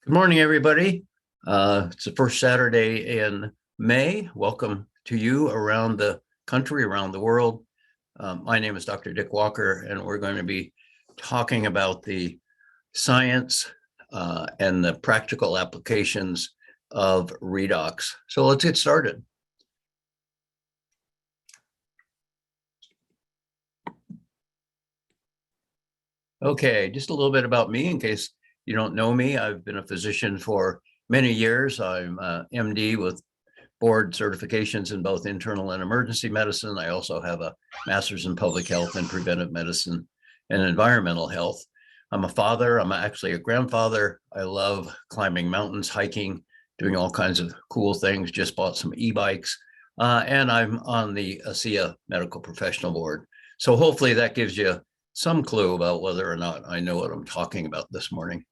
Good morning, everybody. It's the first Saturday in May. Welcome to you around the country, around the world. My name is Dr. Dick Walker, and we're going to be talking about the science and the practical applications of redox. So let's get started. Okay, just a little bit about me in case you don't know me. I've been a physician for many years. I'm MD with board certifications in both internal and emergency medicine. I also have a master's in public health and preventive medicine and environmental health. I'm a father. I'm actually a grandfather. I love climbing mountains, hiking, doing all kinds of cool things. Just bought some e-bikes. And I'm on the ASEA Medical Professional Board. So hopefully that gives you some clue about whether or not I know what I'm talking about this morning.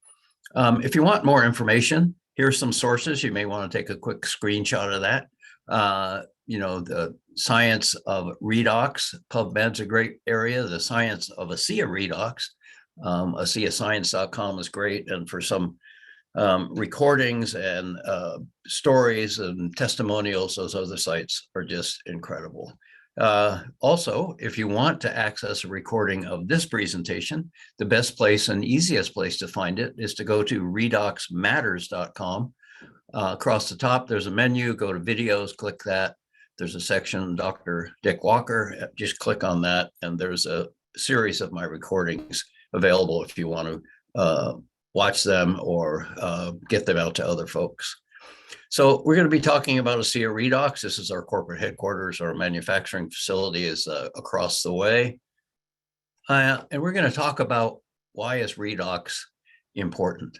If you want more information, here's some sources. You may want to take a quick screenshot of that. The science of redox, PubMed's a great area. The science of ASEA redox, ASEAscience.com is great. And for some recordings and stories and testimonials, those other sites are just incredible. Also, if you want to access a recording of this presentation, the best place and easiest place to find it is to go to redoxmatters.com. Across the top, there's a menu, go to videos, click that. There's a section, Dr. Dick Walker, just click on that. And there's a series of my recordings available if you want to watch them or get them out to other folks. So we're going to be talking about ASEA redox. This is our corporate headquarters. Our manufacturing facility is across the way. And we're going to talk about why is redox important?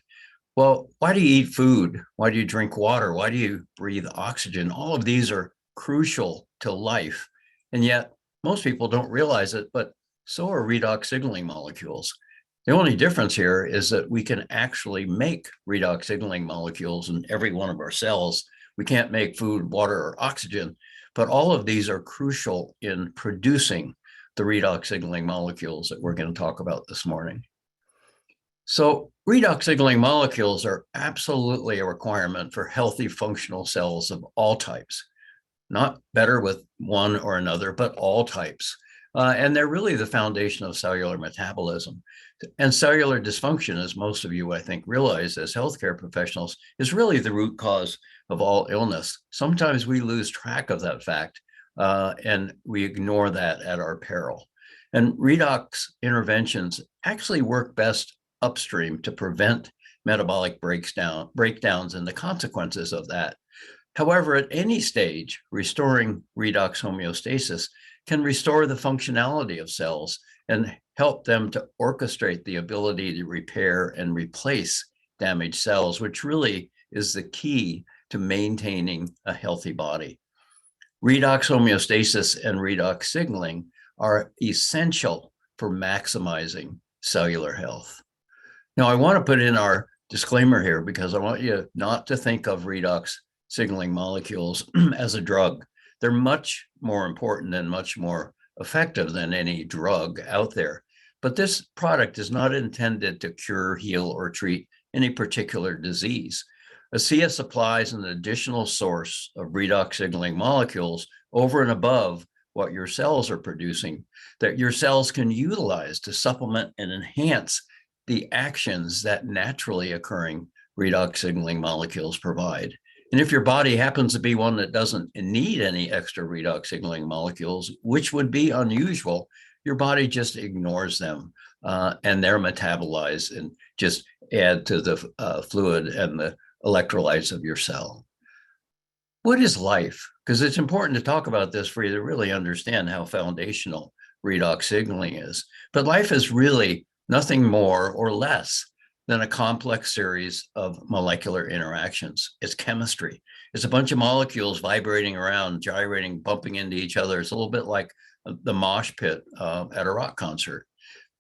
Well, why do you eat food? Why do you drink water? Why do you breathe oxygen? All of these are crucial to life. And yet most people don't realize it, but so are redox signaling molecules. The only difference here is that we can actually make redox signaling molecules in every one of our cells. We can't make food, water, or oxygen, but all of these are crucial in producing the redox signaling molecules that we're going to talk about this morning. So redox signaling molecules are absolutely a requirement for healthy functional cells of all types, not better with one or another, but all types. And they're really the foundation of cellular metabolism. And cellular dysfunction, as most of you, I think, realize as healthcare professionals, is really the root cause of all illness. Sometimes we lose track of that fact and we ignore that at our peril. And redox interventions actually work best upstream to prevent metabolic breakdowns and the consequences of that. However, at any stage, restoring redox homeostasis can restore the functionality of cells and help them to orchestrate the ability to repair and replace damaged cells, which really is the key to maintaining a healthy body. Redox homeostasis and redox signaling are essential for maximizing cellular health. Now, I want to put in our disclaimer here because I want you not to think of redox signaling molecules as a drug. They're much more important and much more effective than any drug out there. But this product is not intended to cure, heal, or treat any particular disease. ASEA supplies an additional source of redox signaling molecules over and above what your cells are producing that your cells can utilize to supplement and enhance the actions that naturally occurring redox signaling molecules provide. And if your body happens to be one that doesn't need any extra redox signaling molecules, which would be unusual, your body just ignores them and they're metabolized and just add to the fluid and the electrolytes of your cell. What is life? Because it's important to talk about this for you to really understand how foundational redox signaling is. But life is really nothing more or less than a complex series of molecular interactions. It's chemistry. It's a bunch of molecules vibrating around, gyrating, bumping into each other. It's a little bit like the mosh pit at a rock concert.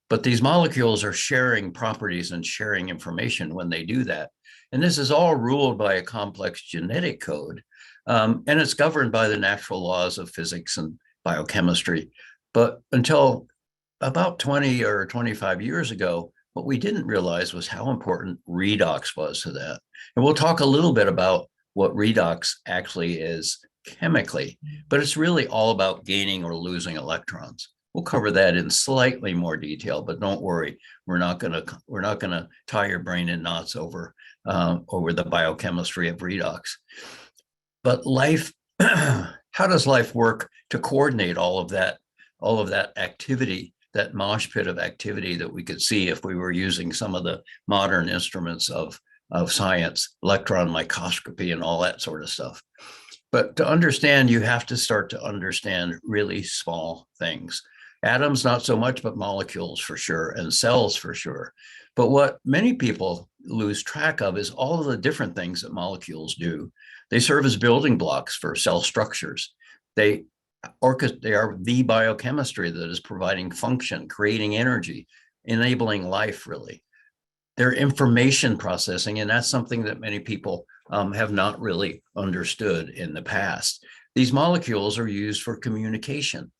But these molecules are sharing properties and sharing information when they do that. And this is all ruled by a complex genetic code. And it's governed by the natural laws of physics and biochemistry. But until about 20 or 25 years ago, what we didn't realize was how important redox was to that. And we'll talk a little bit about what redox actually is chemically, but it's really all about gaining or losing electrons. We'll cover that in slightly more detail, but don't worry, we're not going to tie your brain in knots over the biochemistry of redox. But life, how does life work to coordinate all of that activity, that mosh pit of activity that we could see if we were using some of the modern instruments of science, electron microscopy and all that sort of stuff. But to understand, you have to start to understand really small things. Atoms, not so much, but molecules for sure, and cells for sure. But what many people lose track of is all of the different things that molecules do. They serve as building blocks for cell structures. They are the biochemistry that is providing function, creating energy, enabling life, really. They're information processing, and that's something that many people have not really understood in the past. These molecules are used for communication.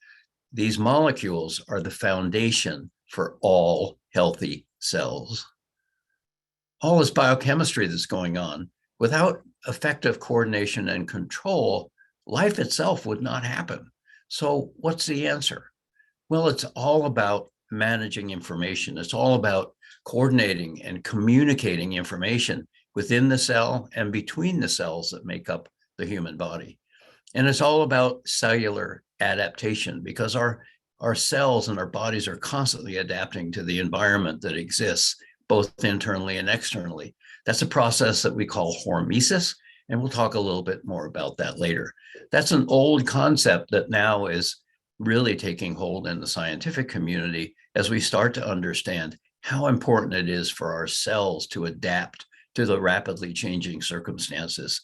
These molecules are the foundation for all healthy cells. All this biochemistry that's going on, without effective coordination and control, life itself would not happen. So what's the answer? Well, it's all about managing information. It's all about coordinating and communicating information within the cell and between the cells that make up the human body. And it's all about cellular adaptation, because our cells and our bodies are constantly adapting to the environment that exists, both internally and externally. That's a process that we call hormesis, and we'll talk a little bit more about that later. That's an old concept that now is really taking hold in the scientific community as we start to understand how important it is for our cells to adapt to the rapidly changing circumstances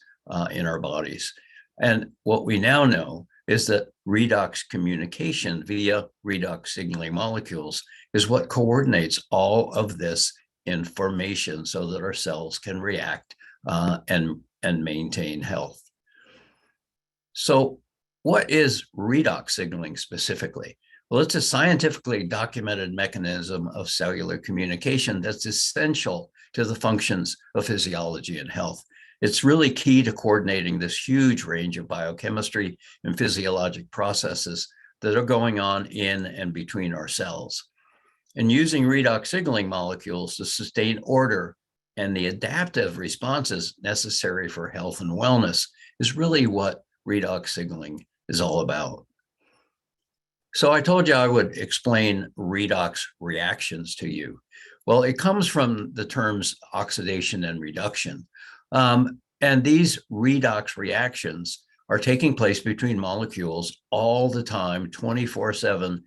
in our bodies. And what we now know is that redox communication via redox signaling molecules is what coordinates all of this information so that our cells can react and maintain health. So what is redox signaling specifically? Well, it's a scientifically documented mechanism of cellular communication that's essential to the functions of physiology and health. It's really key to coordinating this huge range of biochemistry and physiologic processes that are going on in and between our cells. And using redox signaling molecules to sustain order and the adaptive responses necessary for health and wellness is really what redox signaling is all about. So I told you I would explain redox reactions to you. Well, it comes from the terms oxidation and reduction. And these redox reactions are taking place between molecules all the time, 24/7,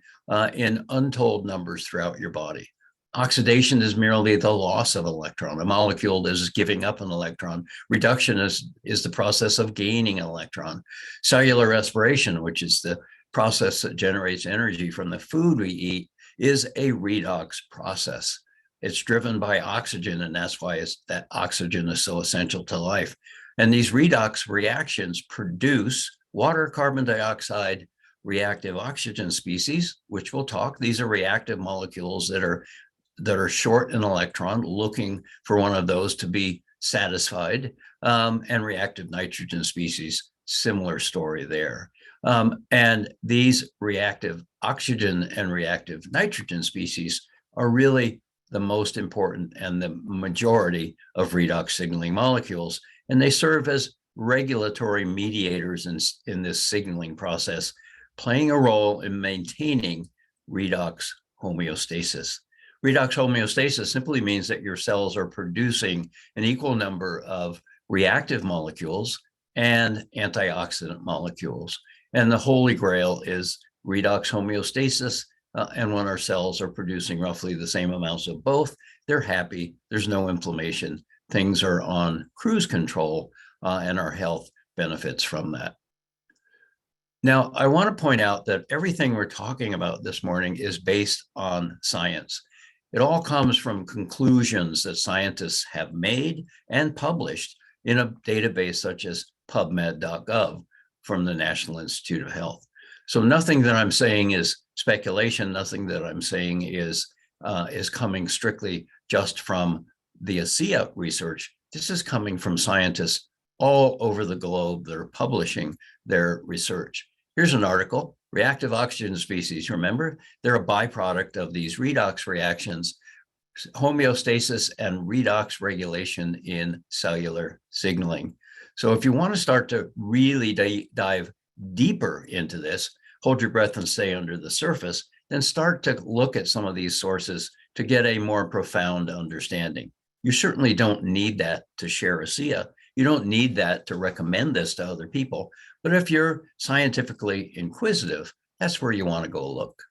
in untold numbers throughout your body. Oxidation is merely the loss of an electron. A molecule is giving up an electron. Reduction is the process of gaining an electron. Cellular respiration, which is the process that generates energy from the food we eat, is a redox process. It's driven by oxygen, and that's why that oxygen is so essential to life. And these redox reactions produce water, carbon dioxide, reactive oxygen species, which we'll talk. These are reactive molecules that are short an electron, looking for one of those to be satisfied, and reactive nitrogen species, similar story there. And these reactive oxygen and reactive nitrogen species are really the most important and the majority of redox signaling molecules, and they serve as regulatory mediators in this signaling process, playing a role in maintaining redox homeostasis. Redox homeostasis simply means that your cells are producing an equal number of reactive molecules and antioxidant molecules. And the holy grail is redox homeostasis. And when our cells are producing roughly the same amounts of both, they're happy, there's no inflammation, things are on cruise control, and our health benefits from that. Now, I want to point out that everything we're talking about this morning is based on science. It all comes from conclusions that scientists have made and published in a database such as PubMed.gov from the National Institute of Health. So nothing that I'm saying is speculation. Nothing that I'm saying is coming strictly just from the ASEA research. This is coming from scientists all over the globe that are publishing their research. Here's an article, reactive oxygen species. Remember, they're a byproduct of these redox reactions, homeostasis and redox regulation in cellular signaling. So if you want to start to really dive deeper into this, hold your breath and stay under the surface, then start to look at some of these sources to get a more profound understanding. You certainly don't need that to share ASEA. You don't need that to recommend this to other people. But if you're scientifically inquisitive, that's where you want to go look.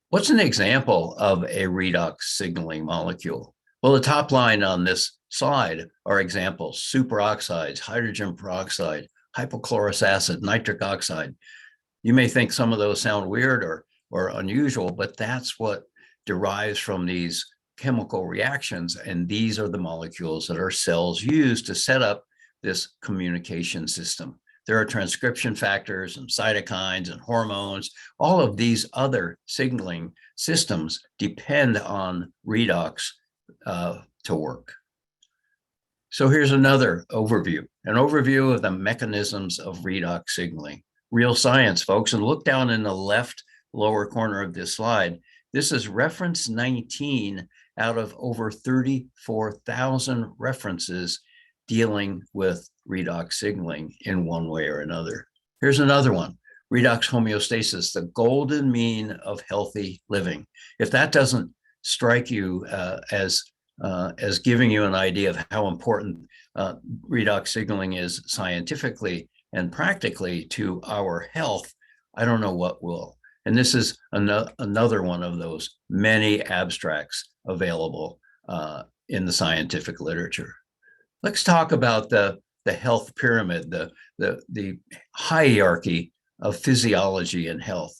What's an example of a redox signaling molecule? Well, the top line on this slide are examples: superoxides, hydrogen peroxide, hypochlorous acid, nitric oxide. You may think some of those sound weird or unusual, but that's what derives from these chemical reactions. And these are the molecules that our cells use to set up this communication system. There are transcription factors and cytokines and hormones. All of these other signaling systems depend on redox to work. So here's another overview, an overview of the mechanisms of redox signaling. Real science, folks. And look down in the left lower corner of this slide. This is reference 19 out of over 34,000 references dealing with redox signaling in one way or another. Here's another one, redox homeostasis, the golden mean of healthy living. If that doesn't strike you as giving you an idea of how important redox signaling is scientifically and practically to our health, I don't know what will. And this is another one of those many abstracts available in the scientific literature. Let's talk about the health pyramid, the hierarchy of physiology and health.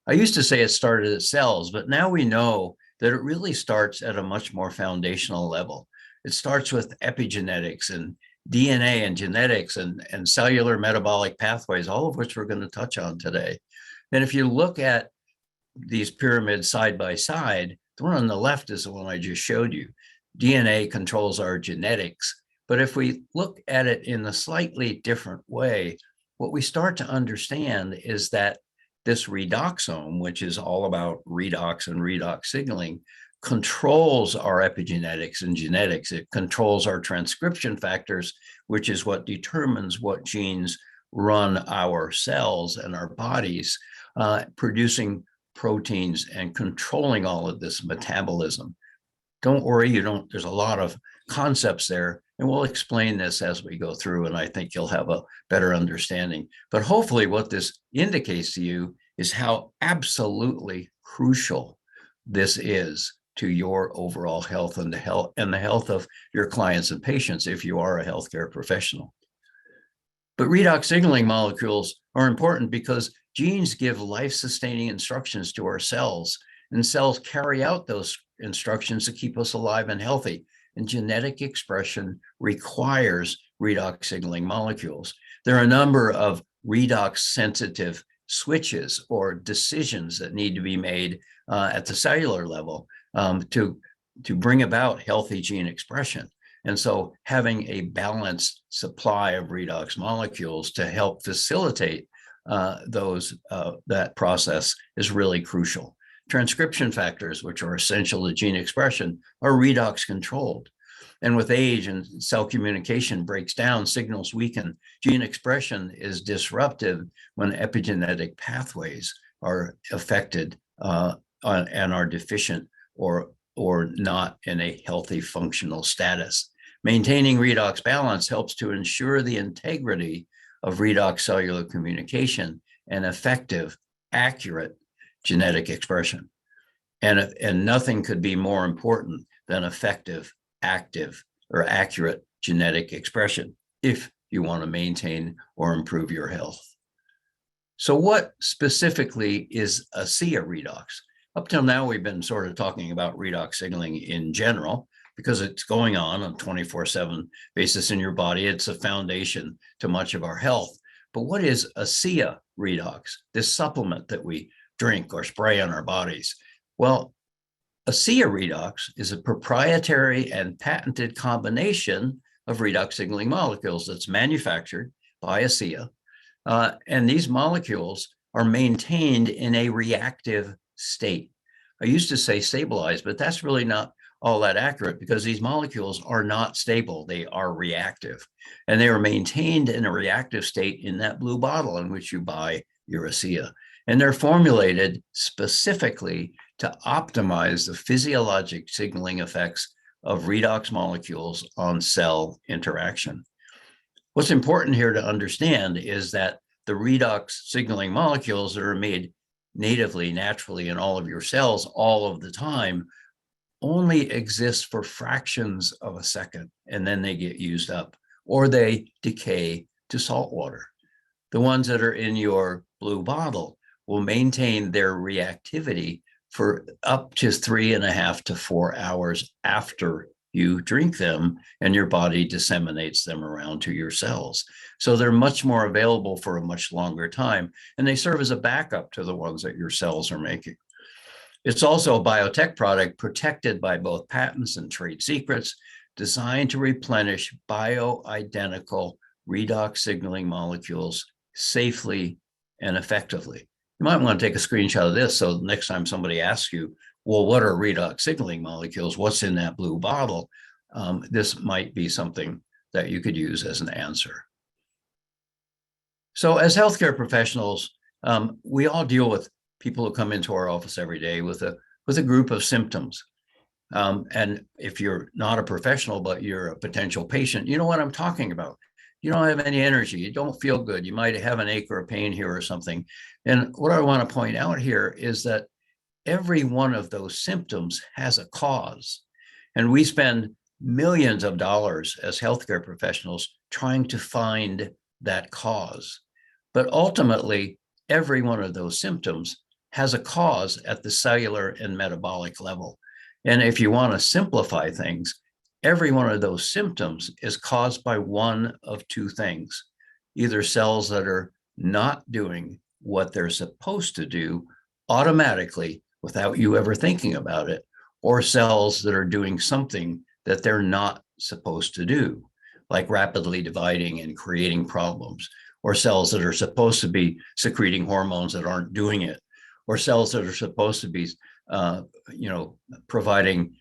I used to say it started at cells, but now we know that it really starts at a much more foundational level. It starts with epigenetics and DNA and genetics and cellular metabolic pathways, all of which we're going to touch on today. And if you look at these pyramids side by side, the one on the left is the one I just showed you. DNA controls our genetics. But if we look at it in a slightly different way, what we start to understand is that this redoxome, which is all about redox and redox signaling, controls our epigenetics and genetics. It controls our transcription factors, which is what determines what genes run our cells and our bodies, producing proteins and controlling all of this metabolism. Don't worry, there's a lot of concepts there, and we'll explain this as we go through, and I think you'll have a better understanding. But hopefully what this indicates to you is how absolutely crucial this is to your overall health and the health of your clients and patients if you are a healthcare professional. But redox signaling molecules are important because genes give life-sustaining instructions to our cells, and cells carry out those instructions to keep us alive and healthy. And genetic expression requires redox signaling molecules. There are a number of redox-sensitive switches or decisions that need to be made at the cellular level to bring about healthy gene expression. And so having a balanced supply of redox molecules to help facilitate that process is really crucial. Transcription factors, which are essential to gene expression, are redox controlled. And with age and cell communication breaks down, signals weaken, gene expression is disrupted when epigenetic pathways are affected and are deficient or not in a healthy functional status. Maintaining redox balance helps to ensure the integrity of redox cellular communication and effective, accurate genetic expression. And nothing could be more important than effective, active, or accurate genetic expression if you want to maintain or improve your health. So what specifically is ASEA redox? Up till now, we've been sort of talking about redox signaling in general because it's going on a 24/7 basis in your body. It's a foundation to much of our health. But what is ASEA redox, this supplement that we drink or spray on our bodies? Well, ASEA redox is a proprietary and patented combination of redox signaling molecules that's manufactured by ASEA. And these molecules are maintained in a reactive state. I used to say stabilized, but that's really not all that accurate because these molecules are not stable. They are reactive, and they are maintained in a reactive state in that blue bottle in which you buy your ASEA. And they're formulated specifically to optimize the physiologic signaling effects of redox molecules on cell interaction. What's important here to understand is that the redox signaling molecules that are made natively, naturally in all of your cells all of the time only exist for fractions of a second, and then they get used up, or they decay to salt water. The ones that are in your blue bottle will maintain their reactivity for up to 3.5 to 4 hours after you drink them, and your body disseminates them around to your cells. So they're much more available for a much longer time, and they serve as a backup to the ones that your cells are making. It's also a biotech product protected by both patents and trade secrets, designed to replenish bioidentical redox signaling molecules safely and effectively. You might want to take a screenshot of this so next time somebody asks you, well, what are redox signaling molecules? What's in that blue bottle? This might be something that you could use as an answer. So as healthcare professionals, we all deal with people who come into our office every day with a group of symptoms. And if you're not a professional, but you're a potential patient, you know what I'm talking about. You don't have any energy. You don't feel good. You might have an ache or a pain here or something. And what I want to point out here is that every one of those symptoms has a cause. And we spend millions of dollars as healthcare professionals trying to find that cause. But ultimately, every one of those symptoms has a cause at the cellular and metabolic level. And if you want to simplify things, every one of those symptoms is caused by one of two things: either cells that are not doing what they're supposed to do automatically without you ever thinking about it, or cells that are doing something that they're not supposed to do, like rapidly dividing and creating problems, or cells that are supposed to be secreting hormones that aren't doing it, or cells that are supposed to be providing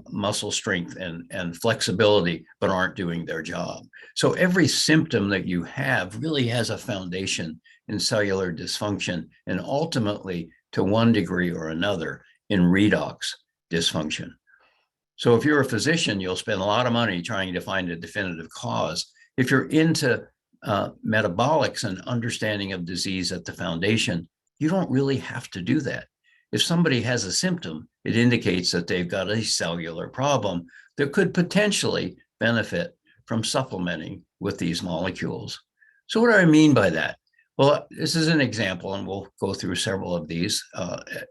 muscle strength and flexibility, but aren't doing their job. So every symptom that you have really has a foundation in cellular dysfunction, and ultimately, to one degree or another, in redox dysfunction. So if you're a physician, you'll spend a lot of money trying to find a definitive cause. If you're into metabolics and understanding of disease at the foundation, you don't really have to do that. If somebody has a symptom, it indicates that they've got a cellular problem that could potentially benefit from supplementing with these molecules. So what do I mean by that? Well, this is an example, and we'll go through several of these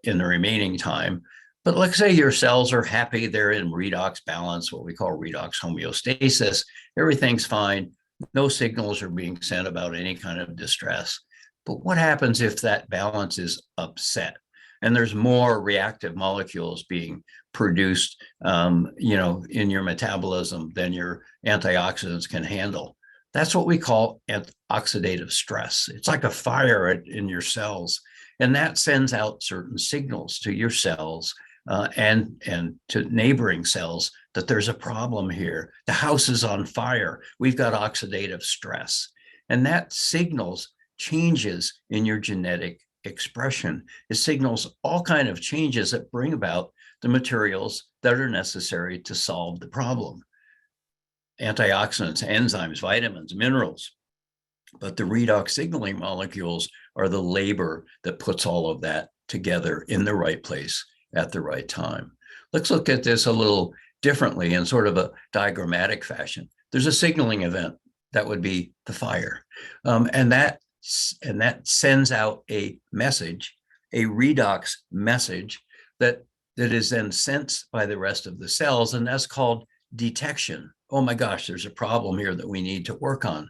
in the remaining time. But let's say your cells are happy, they're in redox balance, what we call redox homeostasis. Everything's fine. No signals are being sent about any kind of distress. But what happens if that balance is upset and there's more reactive molecules being produced, in your metabolism than your antioxidants can handle? That's what we call oxidative stress. It's like a fire in your cells, and that sends out certain signals to your cells and to neighboring cells that there's a problem here. The house is on fire. We've got oxidative stress, and that signals changes in your genetic expression. It signals all kinds of changes that bring about the materials that are necessary to solve the problem. Antioxidants, enzymes, vitamins, minerals. But the redox signaling molecules are the labor that puts all of that together in the right place at the right time. Let's look at this a little differently in sort of a diagrammatic fashion. There's a signaling event that would be the fire. And that sends out a message, a redox message that is then sensed by the rest of the cells, and that's called detection. Oh my gosh, there's a problem here that we need to work on.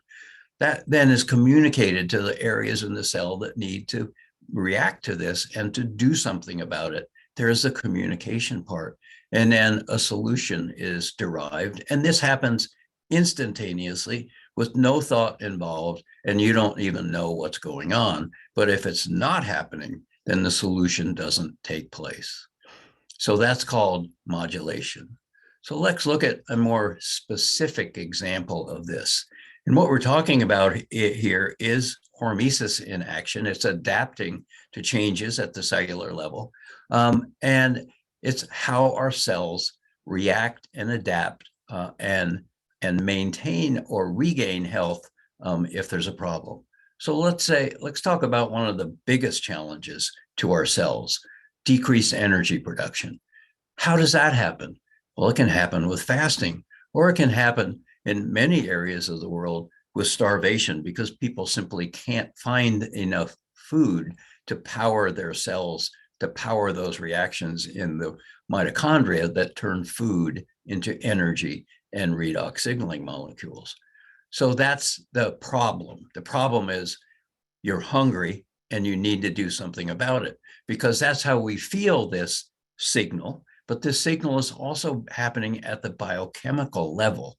That then is communicated to the areas in the cell that need to react to this and to do something about it there's the communication part. And then a solution is derived. And this happens instantaneously with no thought involved, and you don't even know what's going on. But if it's not happening, then the solution doesn't take place. So that's called modulation. So let's look at a more specific example of this. And what we're talking about here is hormesis in action. It's adapting to changes at the cellular level. And it's how our cells react and adapt and maintain or regain health if there's a problem. So let's talk about one of the biggest challenges to our cells, decreased energy production. How does that happen? Well, it can happen with fasting, or it can happen in many areas of the world with starvation, because people simply can't find enough food to power their cells, to power those reactions in the mitochondria that turn food into energy and redox signaling molecules. So that's the problem. The problem is you're hungry and you need to do something about it, because that's how we feel this signal. But this signal is also happening at the biochemical level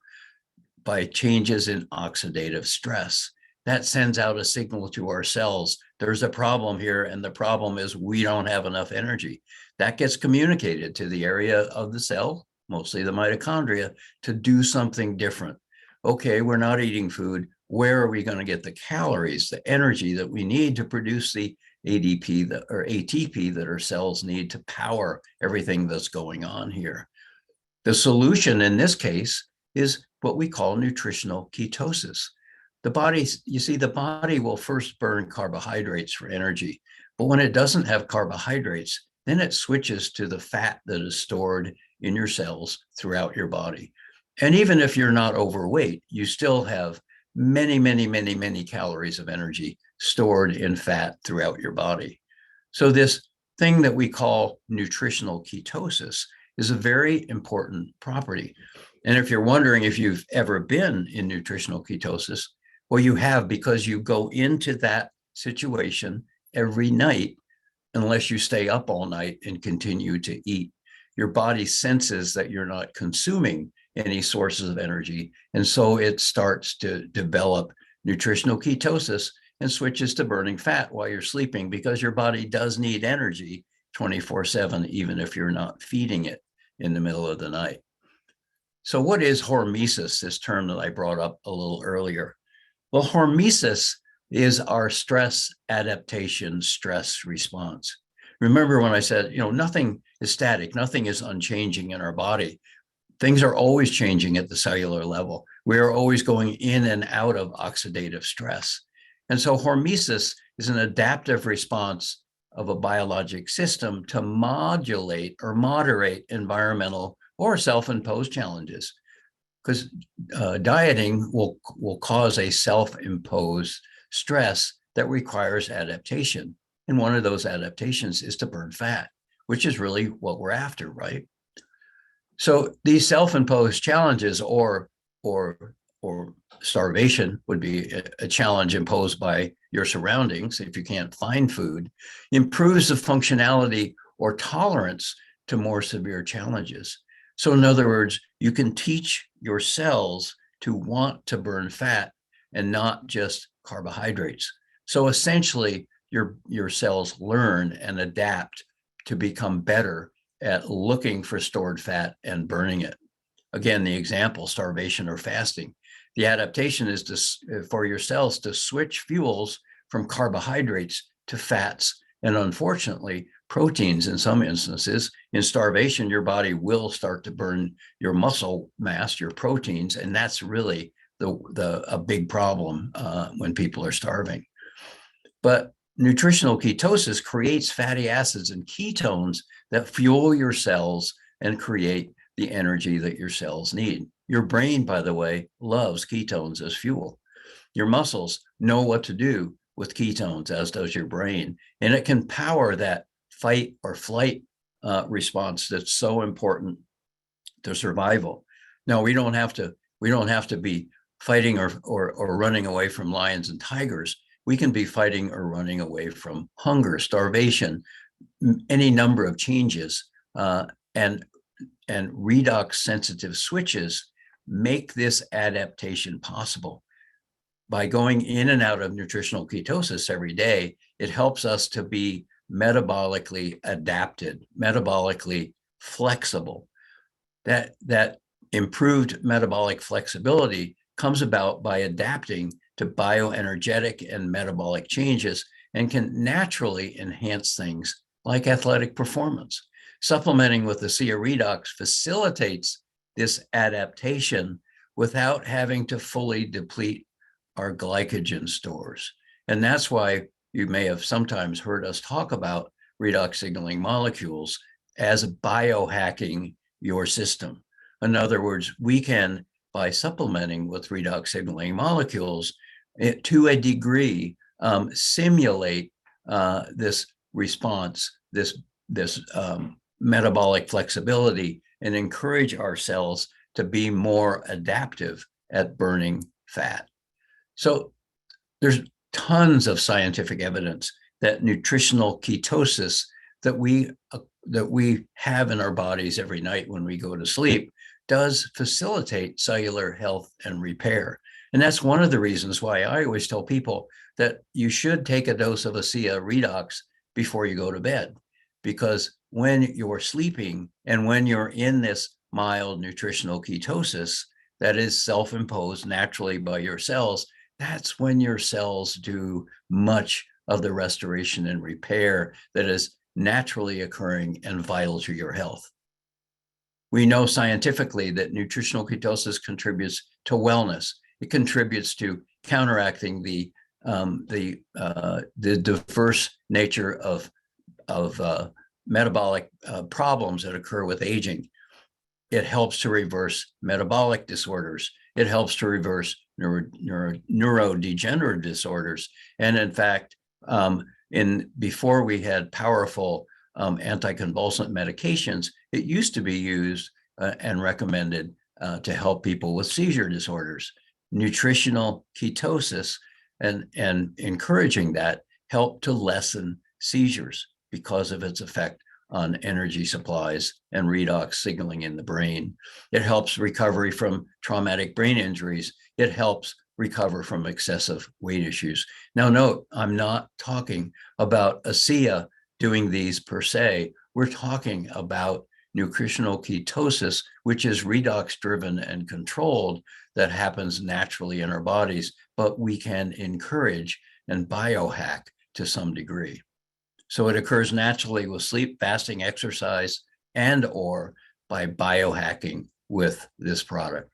by changes in oxidative stress. That sends out a signal to our cells. There's a problem here, and the problem is we don't have enough energy. That gets communicated to the area of the cell, mostly the mitochondria, to do something different. Okay, we're not eating food. Where are we going to get the calories, the energy that we need to produce the ADP or ATP that our cells need to power everything that's going on here? The solution in this case is what we call nutritional ketosis. The body will first burn carbohydrates for energy, but when it doesn't have carbohydrates, then it switches to the fat that is stored in your cells throughout your body. And even if you're not overweight, you still have many, many, many, many calories of energy stored in fat throughout your body. So this thing that we call nutritional ketosis is a very important property. And if you're wondering if you've ever been in nutritional ketosis, well, you have, because you go into that situation every night unless you stay up all night and continue to eat. Your body senses that you're not consuming any sources of energy, and so it starts to develop nutritional ketosis and switches to burning fat while you're sleeping, because your body does need energy 24/7, even if you're not feeding it in the middle of the night. So what is hormesis, this term that I brought up a little earlier? Well, hormesis is our stress adaptation, stress response. Remember when I said, nothing is static, nothing is unchanging in our body. Things are always changing at the cellular level. We are always going in and out of oxidative stress. And so hormesis is an adaptive response of a biologic system to modulate or moderate environmental or self-imposed challenges. Because dieting will cause a self-imposed stress that requires adaptation. And one of those adaptations is to burn fat, which is really what we're after, right? So these self-imposed challenges or starvation would be a challenge imposed by your surroundings if you can't find food, improves the functionality or tolerance to more severe challenges. So in other words, you can teach your cells to want to burn fat and not just carbohydrates. So essentially, your cells learn and adapt to become better at looking for stored fat and burning it. Again, the example, starvation or fasting. The adaptation is for your cells to switch fuels from carbohydrates to fats, and unfortunately, proteins in some instances. In starvation, your body will start to burn your muscle mass, your proteins, and that's really a big problem when people are starving. But nutritional ketosis creates fatty acids and ketones that fuel your cells and create the energy that your cells need. Your brain, by the way, loves ketones as fuel. Your muscles know what to do with ketones, as does your brain, and it can power that fight or flight response that's so important to survival. Now, we don't have to be fighting or running away from lions and tigers. We can be fighting or running away from hunger, starvation, any number of changes, and redox sensitive switches make this adaptation possible. By going in and out of nutritional ketosis every day, it helps us to be metabolically adapted, metabolically flexible. That improved metabolic flexibility comes about by adapting to bioenergetic and metabolic changes and can naturally enhance things like athletic performance. Supplementing with ASEA REDOX facilitates this adaptation without having to fully deplete our glycogen stores. And that's why you may have sometimes heard us talk about redox signaling molecules as biohacking your system. In other words, we can, by supplementing with redox signaling molecules, to a degree, simulate this response, this metabolic flexibility, and encourage our cells to be more adaptive at burning fat. So there's tons of scientific evidence that nutritional ketosis that we have in our bodies every night when we go to sleep does facilitate cellular health and repair. And that's one of the reasons why I always tell people that you should take a dose of ASEA REDOX before you go to bed, because when you're sleeping and when you're in this mild nutritional ketosis that is self-imposed naturally by your cells, that's when your cells do much of the restoration and repair that is naturally occurring and vital to your health. We know scientifically that nutritional ketosis contributes to wellness. It contributes to counteracting the diverse nature of metabolic problems that occur with aging. It helps to reverse metabolic disorders. It helps to reverse neurodegenerative disorders. And in fact, before we had powerful anticonvulsant medications, it used to be used and recommended to help people with seizure disorders. Nutritional ketosis and encouraging that helped to lessen seizures because of its effect on energy supplies and redox signaling in the brain. It helps recovery from traumatic brain injuries. It helps recover from excessive weight issues. Now note, I'm not talking about ASEA doing these per se. We're talking about nutritional ketosis, which is redox driven and controlled, that happens naturally in our bodies, but we can encourage and biohack to some degree. So it occurs naturally with sleep, fasting, exercise, and or by biohacking with this product.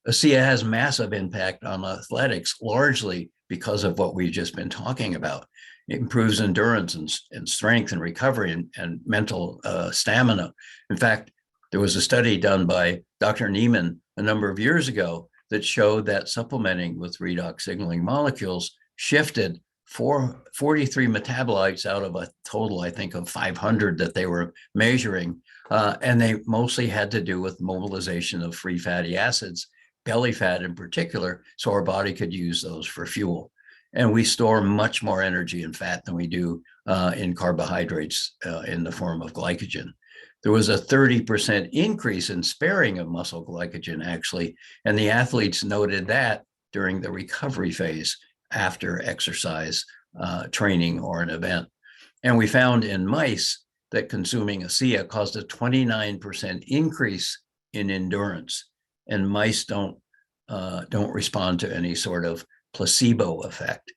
ASEA has massive impact on athletics, largely because of what we've just been talking about. It improves endurance and strength and recovery and mental stamina. In fact, there was a study done by Dr. Neiman a number of years ago that showed that supplementing with redox signaling molecules shifted 43 metabolites out of a total, I think, of 500 that they were measuring. And they mostly had to do with mobilization of free fatty acids, belly fat in particular, so our body could use those for fuel. And we store much more energy in fat than we do in carbohydrates in the form of glycogen. There was a 30% increase in sparing of muscle glycogen, actually, and the athletes noted that during the recovery phase after exercise, training, or an event. And we found in mice that consuming ASEA caused a 29% increase in endurance, and mice don't respond to any sort of placebo effect.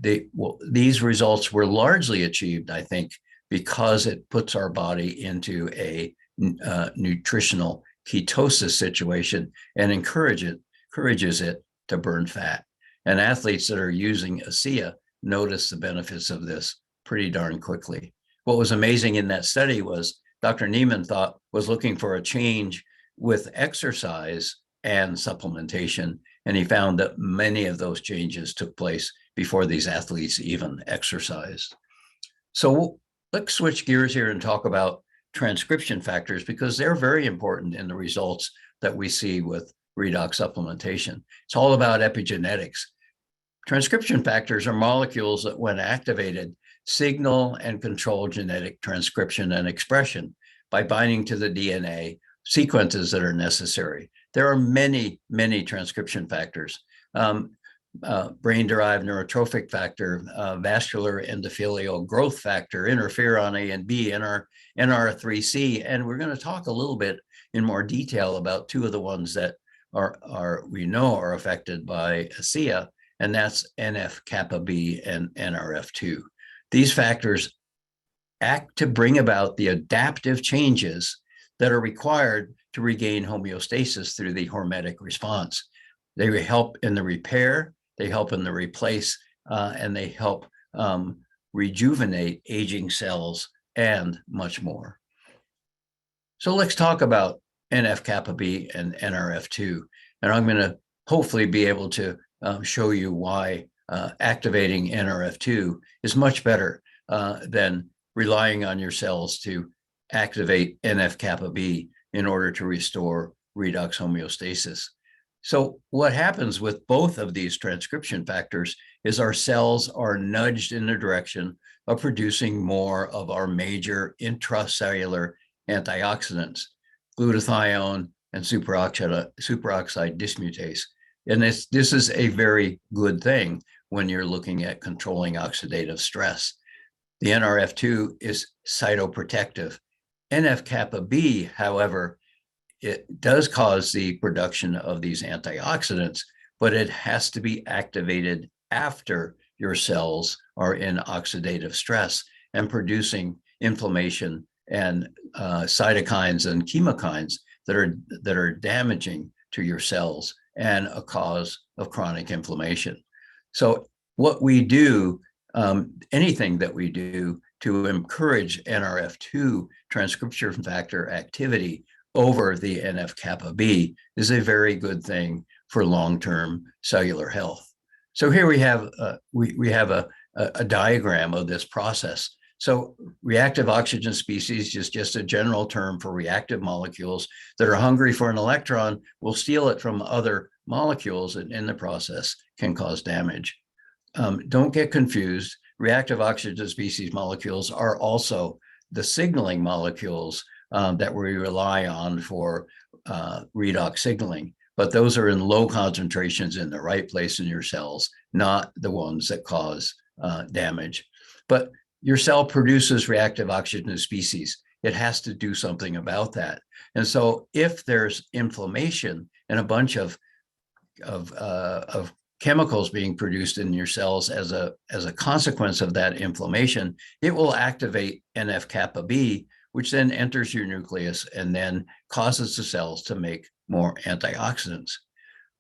These results were largely achieved, I think, because it puts our body into a nutritional ketosis situation and encourages it to burn fat. And athletes that are using ASEA notice the benefits of this pretty darn quickly. What was amazing in that study was Dr. Neiman was looking for a change with exercise and supplementation, and he found that many of those changes took place before these athletes even exercised. So let's switch gears here and talk about transcription factors, because they're very important in the results that we see with redox supplementation. It's all about epigenetics. Transcription factors are molecules that, when activated, signal and control genetic transcription and expression by binding to the DNA sequences that are necessary. There are many, many transcription factors. Brain-derived neurotrophic factor, vascular endothelial growth factor, interferon A and B, NR3C, and we're going to talk a little bit in more detail about two of the ones that we know are affected by ASEA, and that's NF-kappa B and NRF2. These factors act to bring about the adaptive changes that are required to regain homeostasis through the hormetic response. They help in the repair, they help in the replace, and they help rejuvenate aging cells and much more. So let's talk about NF-kappa B and NRF2. And I'm going to hopefully be able to show you why activating NRF2 is much better than relying on your cells to activate NF-kappa B in order to restore redox homeostasis. So what happens with both of these transcription factors is our cells are nudged in the direction of producing more of our major intracellular antioxidants, glutathione and superoxide dismutase. And this is a very good thing when you're looking at controlling oxidative stress. The NRF2 is cytoprotective. NF-kappa B, however, it does cause the production of these antioxidants, but it has to be activated after your cells are in oxidative stress and producing inflammation and cytokines and chemokines that are damaging to your cells and a cause of chronic inflammation. So what we do, anything that we do to encourage NRF2 transcription factor activity over the NF-kappa B is a very good thing for long-term cellular health. So here we have a diagram of this process. So reactive oxygen species is just a general term for reactive molecules that are hungry for an electron, will steal it from other molecules, and in the process can cause damage. Don't get confused. Reactive oxygen species molecules are also the signaling molecules that we rely on for redox signaling, but those are in low concentrations in the right place in your cells, not the ones that cause damage. But your cell produces reactive oxygen species. It has to do something about that. And so if there's inflammation and a bunch of chemicals being produced in your cells as a consequence of that inflammation, it will activate NF-kappa B, which then enters your nucleus and then causes the cells to make more antioxidants.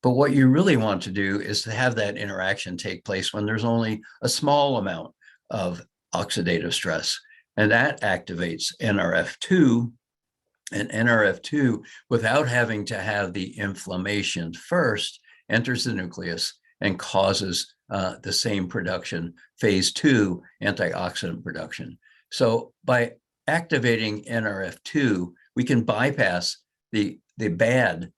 But what you really want to do is to have that interaction take place when there's only a small amount of oxidative stress, and that activates NRF2, and NRF2, without having to have the inflammation first, enters the nucleus and causes the same production, phase 2 antioxidant production. So by activating NRF2, we can bypass the bad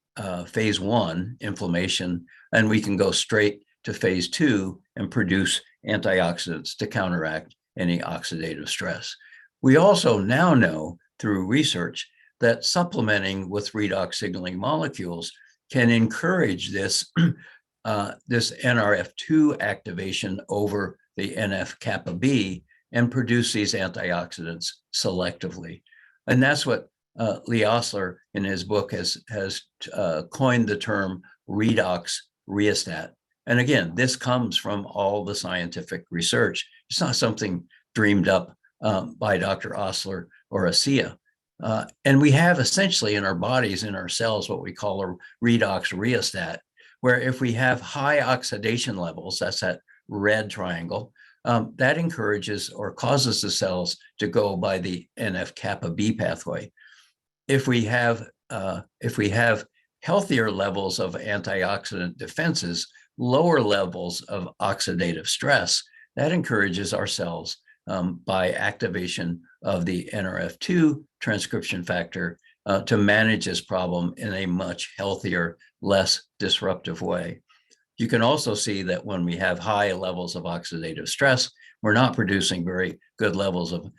phase 1 inflammation, and we can go straight to phase 2 and produce antioxidants to counteract any oxidative stress. We also now know through research that supplementing with redox signaling molecules can encourage this NRF2 activation over the NF-kappa B and produce these antioxidants selectively. And that's what Lee Osler in his book has coined the term redox rheostat. And again, this comes from all the scientific research. It's not something dreamed up by Dr. Osler or ASEA. And we have essentially in our bodies, in our cells, what we call a redox rheostat, where if we have high oxidation levels, that's that red triangle, that encourages or causes the cells to go by the NF-kappa B pathway. If we have healthier levels of antioxidant defenses, lower levels of oxidative stress, that encourages our cells by activation of the NRF2 transcription factor to manage this problem in a much healthier, less disruptive way. You can also see that when we have high levels of oxidative stress, we're not producing very good levels of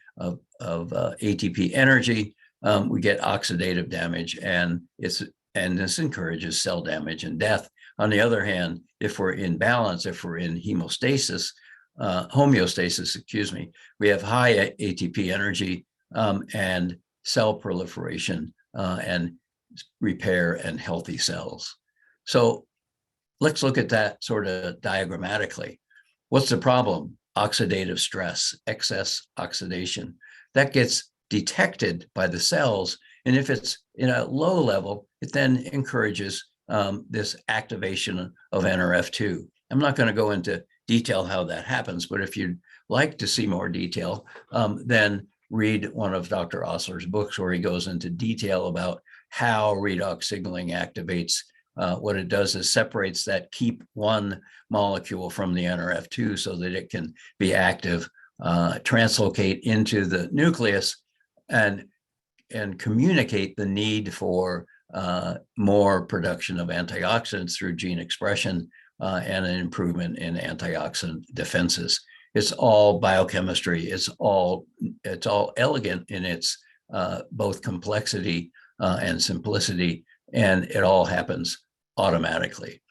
ATP energy. We get oxidative damage, and this encourages cell damage and death. On the other hand, if we're in balance, if we're in homeostasis, we have high ATP energy and cell proliferation and repair and healthy cells. So let's look at that sort of diagrammatically. What's the problem? Oxidative stress, excess oxidation. That gets detected by the cells, and if it's in a low level, it then encourages this activation of NRF2. I'm not going to go into detail how that happens, but if you'd like to see more detail, then read one of Dr. Osler's books where he goes into detail about how redox signaling activates. What it does is separates that keep one molecule from the NRF2 so that it can be active, translocate into the nucleus, and communicate the need for more production of antioxidants through gene expression and an improvement in antioxidant defenses. It's all biochemistry. It's all elegant in its both complexity and simplicity, and it all happens automatically.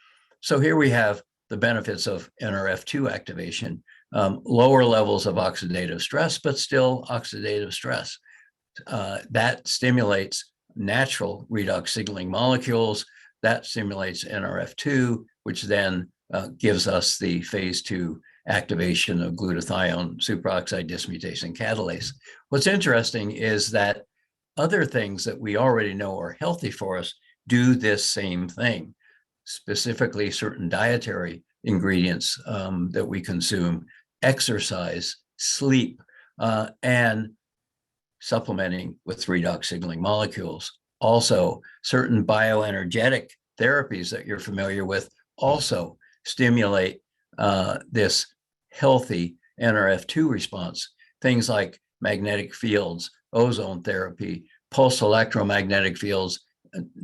So here we have the benefits of NRF2 activation, lower levels of oxidative stress, but still oxidative stress. That stimulates natural redox signaling molecules, that stimulates NRF2, which then gives us the phase 2 activation of glutathione superoxide dismutase and catalase. What's interesting is that other things that we already know are healthy for us do this same thing, specifically certain dietary ingredients that we consume, exercise, sleep, and supplementing with redox signaling molecules. Also, certain bioenergetic therapies that you're familiar with also stimulate this healthy NRF2 response. Things like magnetic fields, ozone therapy, pulse electromagnetic fields,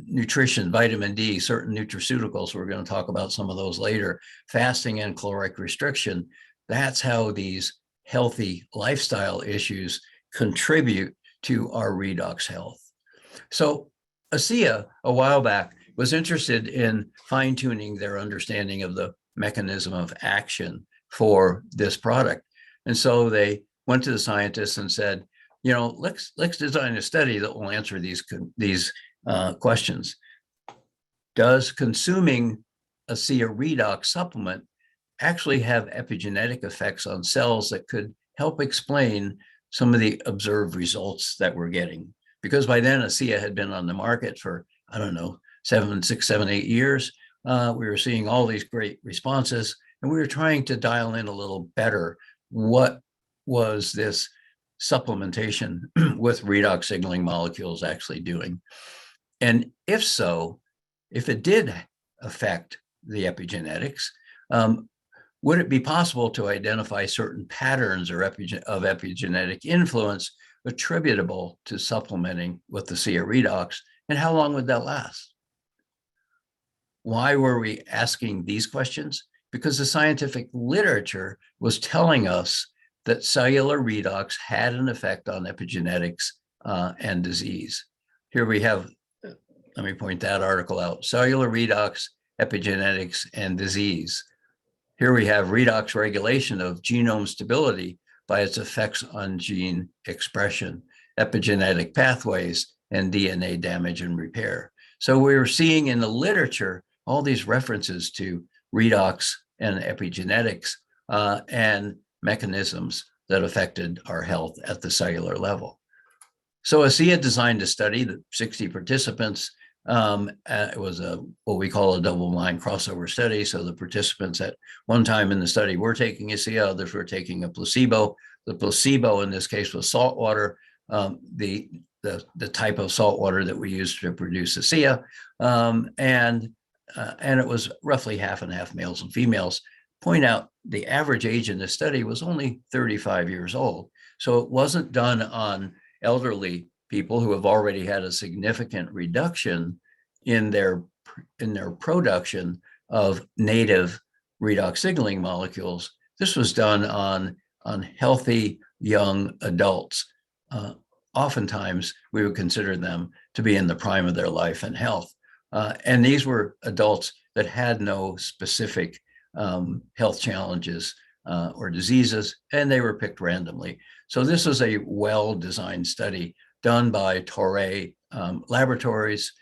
nutrition, vitamin D, certain nutraceuticals, we're going to talk about some of those later, fasting and caloric restriction. That's how these healthy lifestyle issues contribute to our redox health. So ASEA, a while back, was interested in fine-tuning their understanding of the mechanism of action for this product. And so they went to the scientists and said, you know, let's design a study that will answer these questions. Does consuming ASEA redox supplement actually have epigenetic effects on cells that could help explain some of the observed results that we're getting? Because by then ASEA had been on the market for, I don't know, 6, 7, 8 years. We were seeing all these great responses, and we were trying to dial in a little better what was this supplementation with redox signaling molecules actually doing. And if so, if it did affect the epigenetics, would it be possible to identify certain patterns or of epigenetic influence attributable to supplementing with the ASEA redox, and how long would that last? Why were we asking these questions? Because the scientific literature was telling us that cellular redox had an effect on epigenetics and disease. Here we have, let me point that article out, cellular redox, epigenetics, and disease. Here we have redox regulation of genome stability by its effects on gene expression, epigenetic pathways, and DNA damage and repair. So we were seeing in the literature all these references to redox and epigenetics and mechanisms that affected our health at the cellular level. So ASEA designed a study that 60 participants. It was what we call a double-blind crossover study. So the participants at one time in the study were taking ASEA, others were taking a placebo. The placebo in this case was salt water, the type of salt water that we use to produce ASEA, and it was roughly half and half males and females. Point out the average age in this study was only 35 years old. So it wasn't done on elderly people who have already had a significant reduction in their production of native redox signaling molecules. This was done on on healthy young adults. Oftentimes, we would consider them to be in the prime of their life and health. And these were adults that had no specific health challenges or diseases, and they were picked randomly. So this was a well-designed study done by Torrey Laboratories,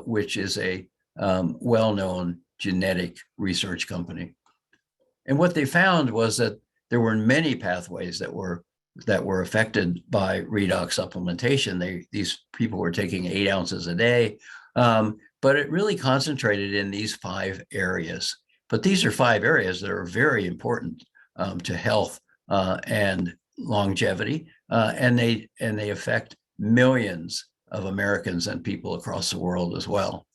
which is a well-known genetic research company. And what they found was that there were many pathways that were affected by redox supplementation. These people were taking 8 ounces a day, but it really concentrated in these 5 areas. But these are 5 areas that are very important to health and longevity, and they affect millions of Americans and people across the world as well.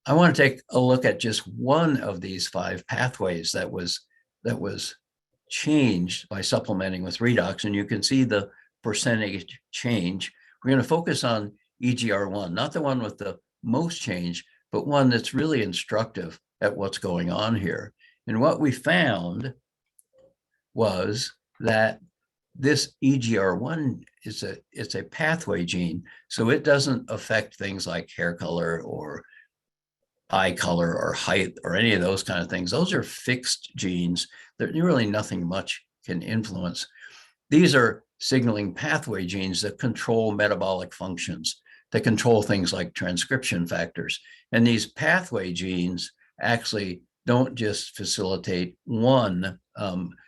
I want to take a look at just one of these 5 pathways that was changed by supplementing with redox, and you can see the percentage change. We're going to focus on EGR1, not the one with the most change, but one that's really instructive at what's going on here. And what we found was that this EGR1 it's a pathway gene, so it doesn't affect things like hair color or eye color or height or any of those kind of things. Those are fixed genes that really nothing much can influence. These are signaling pathway genes that control metabolic functions, that control things like transcription factors. And these pathway genes actually don't just facilitate one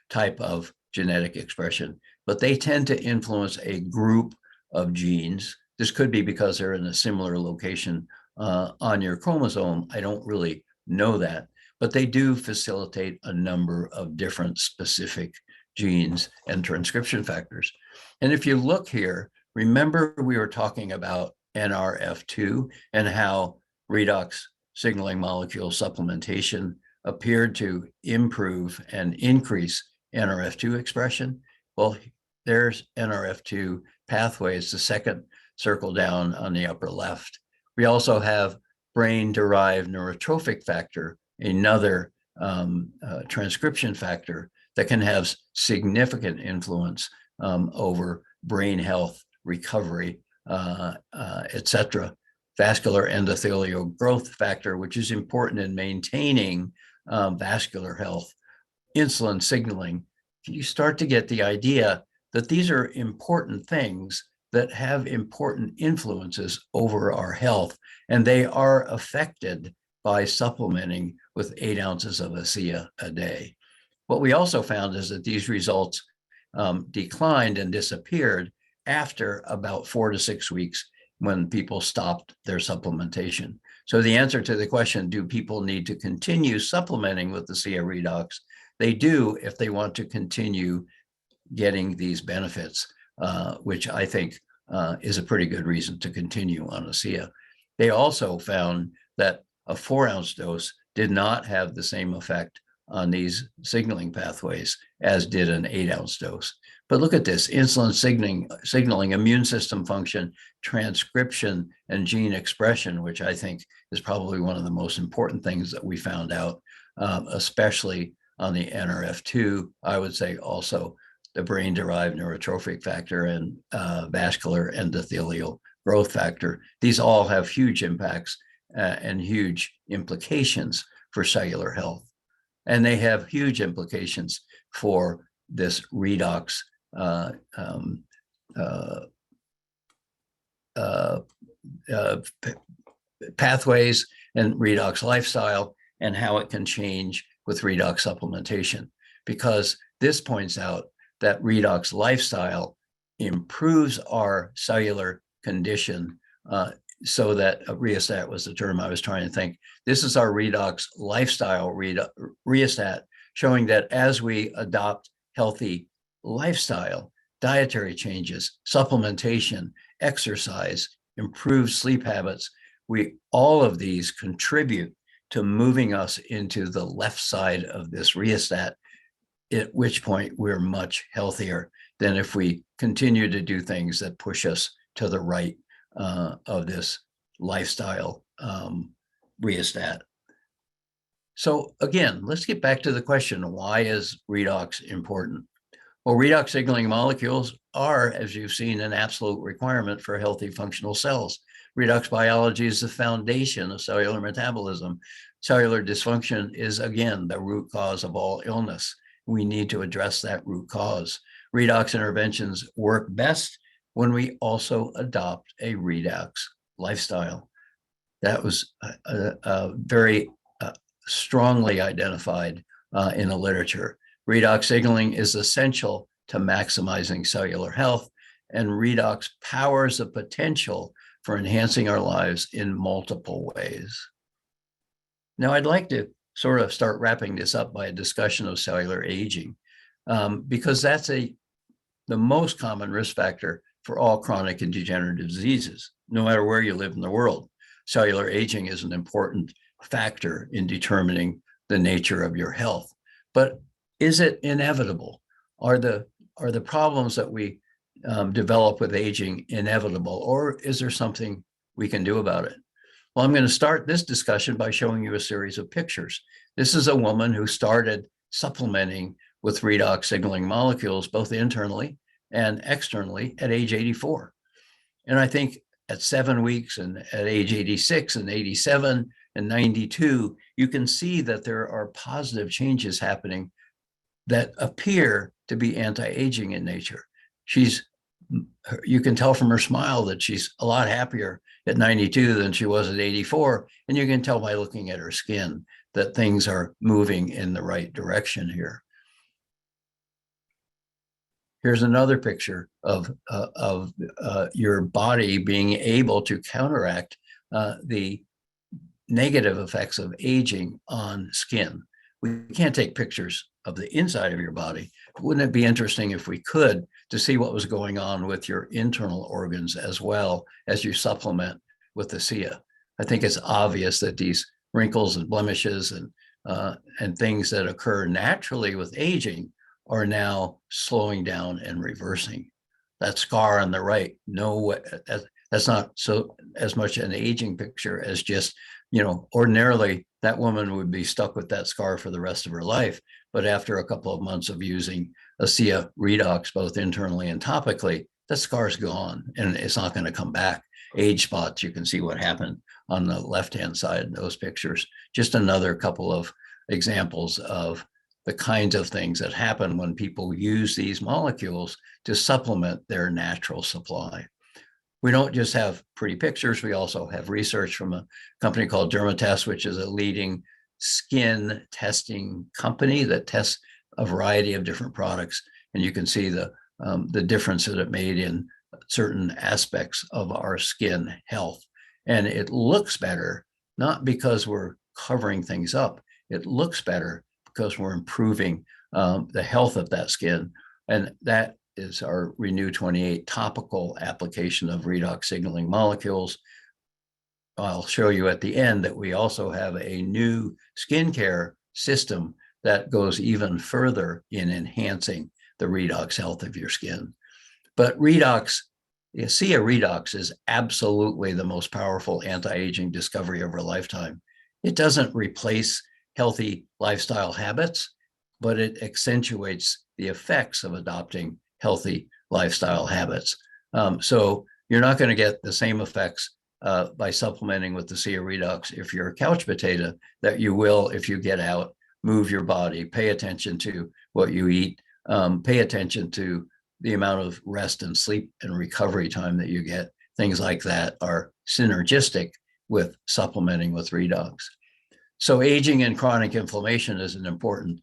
type of genetic expression, but they tend to influence a group of genes. This could be because they're in a similar location on your chromosome. I don't really know that, but they do facilitate a number of different specific genes and transcription factors. And if you look here, remember we were talking about NRF2 and how redox signaling molecule supplementation appeared to improve and increase NRF2 expression. Well, there's NRF2 pathways, the second circle down on the upper left. We also have brain-derived neurotrophic factor, another transcription factor that can have significant influence over brain health, recovery, etc. Vascular endothelial growth factor, which is important in maintaining vascular health. Insulin signaling. You start to get the idea that these are important things that have important influences over our health, and they are affected by supplementing with 8 ounces of ASEA a day. What we also found is that these results declined and disappeared after about 4 to 6 weeks when people stopped their supplementation. So the answer to the question, do people need to continue supplementing with the ASEA redox? They do if they want to continue getting these benefits, which I think is a pretty good reason to continue on ASEA. They also found that a 4-ounce dose did not have the same effect on these signaling pathways as did an 8-ounce dose. But look at this: insulin signaling, immune system function, transcription, and gene expression, which I think is probably one of the most important things that we found out, especially on the NRF2. I would say also the brain-derived neurotrophic factor and vascular endothelial growth factor. These all have huge impacts and huge implications for cellular health. And they have huge implications for this redox pathways and redox lifestyle, and how it can change with redox supplementation. Because this points out that redox lifestyle improves our cellular condition, so that rheostat was the term I was trying to think. This is our redox lifestyle rheostat, showing that as we adopt healthy lifestyle, dietary changes, supplementation, exercise, improved sleep habits, all of these contribute to moving us into the left side of this rheostat, at which point we're much healthier than if we continue to do things that push us to the right of this lifestyle rheostat. So again, let's get back to the question, why is redox important? Well, redox signaling molecules are, as you've seen, an absolute requirement for healthy functional cells. Redox biology is the foundation of cellular metabolism. Cellular dysfunction is, again, the root cause of all illness. We need to address that root cause. Redox interventions work best when we also adopt a redox lifestyle. That was very strongly identified in the literature. Redox signaling is essential to maximizing cellular health, and redox powers the potential for enhancing our lives in multiple ways. Now, I'd like to sort of start wrapping this up by a discussion of cellular aging, because that's the most common risk factor for all chronic and degenerative diseases, no matter where you live in the world. Cellular aging is an important factor in determining the nature of your health. But is it inevitable? Are the problems that we develop with aging inevitable, or is there something we can do about it? Well, I'm going to start this discussion by showing you a series of pictures. This is a woman who started supplementing with redox signaling molecules, both internally and externally, at age 84. And I think at 7 weeks and at age 86 and 87 and 92, you can see that there are positive changes happening that appear to be anti-aging in nature. You can tell from her smile that she's a lot happier at 92 than she was at 84. And you can tell by looking at her skin that things are moving in the right direction here. Here's another picture of your body being able to counteract the negative effects of aging on skin. We can't take pictures of the inside of your body. Wouldn't it be interesting if we could, to see what was going on with your internal organs as well as you supplement with the ASEA? I think it's obvious that these wrinkles and blemishes and things that occur naturally with aging are now slowing down and reversing. That scar on the right, no, that's not so as much an aging picture as just, ordinarily that woman would be stuck with that scar for the rest of her life. But after a couple of months of using ASEA redox, both internally and topically, that scar's gone and it's not going to come back. Age spots, you can see what happened on the left-hand side in those pictures. Just another couple of examples of the kinds of things that happen when people use these molecules to supplement their natural supply. We don't just have pretty pictures, we also have research from a company called Dermatest, which is a leading skin testing company that tests a variety of different products. And you can see the difference that it made in certain aspects of our skin health. And it looks better, not because we're covering things up. It looks better because we're improving the health of that skin. And that is our Renew 28 topical application of redox signaling molecules. I'll show you at the end that we also have a new skincare system that goes even further in enhancing the redox health of your skin. But redox, ASEA redox is absolutely the most powerful anti-aging discovery of our lifetime. It doesn't replace healthy lifestyle habits, but it accentuates the effects of adopting healthy lifestyle habits. So you're not going to get the same effects by supplementing with the ASEA redox if you're a couch potato that you will if you get out, move your body, pay attention to what you eat, pay attention to the amount of rest and sleep and recovery time that you get. Things like that are synergistic with supplementing with redox. So aging and chronic inflammation is an important